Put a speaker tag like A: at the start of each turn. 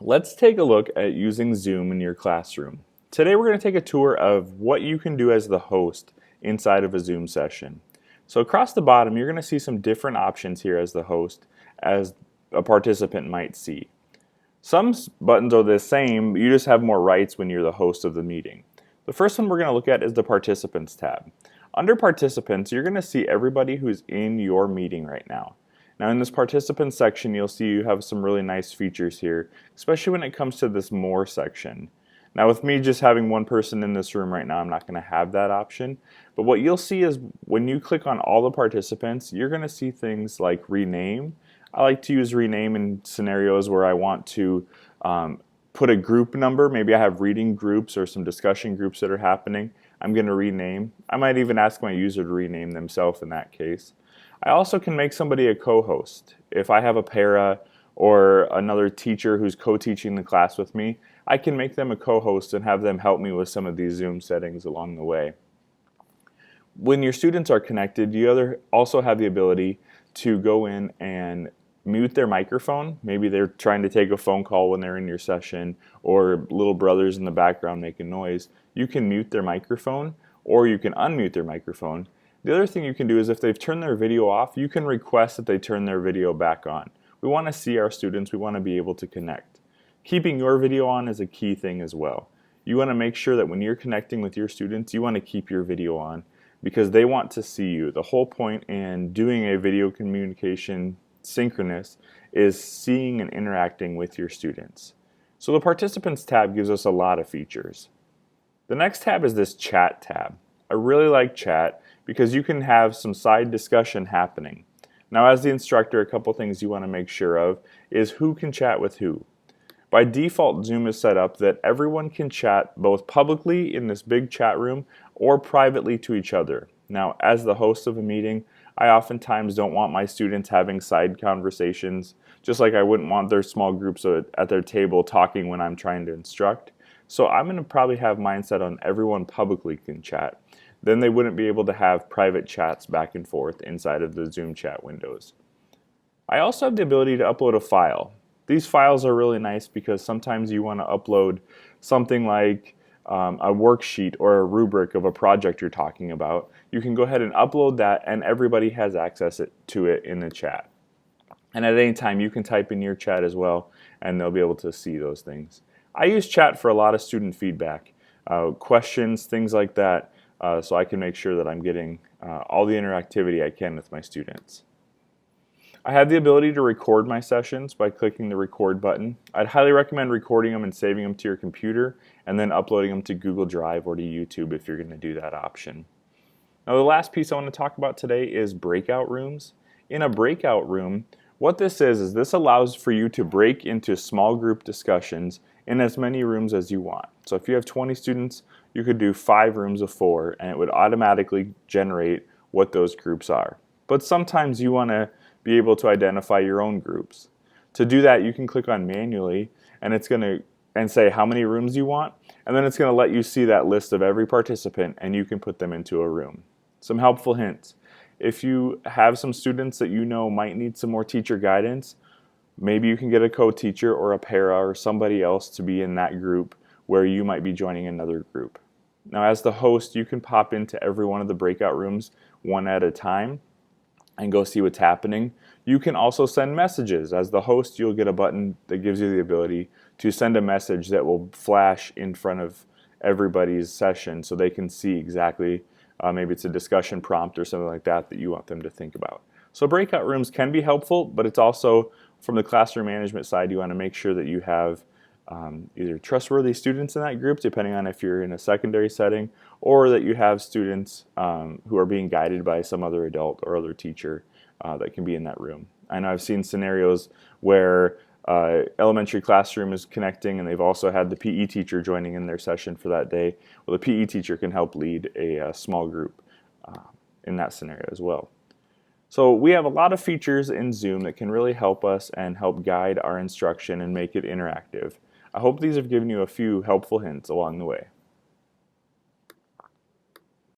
A: Let's take a look at using Zoom in your classroom. Today we're going to take a tour of what you can do as the host inside of a Zoom session. So across the bottom you're going to see some different options here as the host as a participant might see. Some buttons are the same, you just have more rights when you're the host of the meeting. The first one we're going to look at is the Participants tab. Under Participants, you're going to see everybody who's in your meeting right now. Now in this Participants section, you'll see you have some really nice features here, especially when it comes to this More section. Now with me just having one person in this room right now, I'm not going to have that option. But what you'll see is when you click on all the participants, you're going to see things like Rename. I like to use Rename in scenarios where I want to put a group number. Maybe I have reading groups or some discussion groups that are happening. I'm going to rename. I might even ask my user to rename themselves in that case. I also can make somebody a co-host. If I have a para or another teacher who's co-teaching the class with me, I can make them a co-host and have them help me with some of these Zoom settings along the way. When your students are connected, you also have the ability to go in and mute their microphone. Maybe they're trying to take a phone call when they're in your session, or little brothers in the background making noise. You can mute their microphone, or you can unmute their microphone. The other thing you can do is if they've turned their video off, you can request that they turn their video back on. We want to see our students, we want to be able to connect. Keeping your video on is a key thing as well. You want to make sure that when you're connecting with your students, you want to keep your video on because they want to see you. The whole point in doing a video communication synchronous is seeing and interacting with your students. So the Participants tab gives us a lot of features. The next tab is this Chat tab. I really like Chat because you can have some side discussion happening. Now as the instructor, a couple things you want to make sure of is who can chat with who. By default, Zoom is set up that everyone can chat both publicly in this big chat room or privately to each other. Now as the host of a meeting, I oftentimes don't want my students having side conversations, just like I wouldn't want their small groups at their table talking when I'm trying to instruct. So I'm going to probably have mine set on everyone publicly can chat. Then they wouldn't be able to have private chats back and forth inside of the Zoom chat windows. I also have the ability to upload a file. These files are really nice because sometimes you want to upload something like a worksheet or a rubric of a project you're talking about. You can go ahead and upload that and everybody has access to it in the chat. And at any time you can type in your chat as well and they'll be able to see those things. I use chat for a lot of student feedback, questions, things like that, so I can make sure that I'm getting all the interactivity I can with my students. I have the ability to record my sessions by clicking the record button. I'd highly recommend recording them and saving them to your computer and then uploading them to Google Drive or to YouTube if you're going to do that option. Now the last piece I want to talk about today is breakout rooms. In a breakout room, what this is this allows for you to break into small group discussions in as many rooms as you want. So if you have 20 students, you could do 5 rooms of 4 and it would automatically generate what those groups are. But sometimes you want to be able to identify your own groups. To do that, you can click on manually and it's going to say how many rooms you want, and then it's going to let you see that list of every participant and you can put them into a room. Some helpful hints. If you have some students that you know might need some more teacher guidance, maybe you can get a co-teacher or a para or somebody else to be in that group where you might be joining another group. Now as the host, you can pop into every one of the breakout rooms one at a time and go see what's happening. You can also send messages. As the host, you'll get a button that gives you the ability to send a message that will flash in front of everybody's session so they can see exactly, maybe it's a discussion prompt or something like that that you want them to think about. So breakout rooms can be helpful, but it's also, from the classroom management side, you want to make sure that you have either trustworthy students in that group, depending on if you're in a secondary setting, or that you have students who are being guided by some other adult or other teacher that can be in that room. I know I've seen scenarios where elementary classroom is connecting and they've also had the PE teacher joining in their session for that day. Well, the PE teacher can help lead a small group in that scenario as well. So we have a lot of features in Zoom that can really help us and help guide our instruction and make it interactive. I hope these have given you a few helpful hints along the way.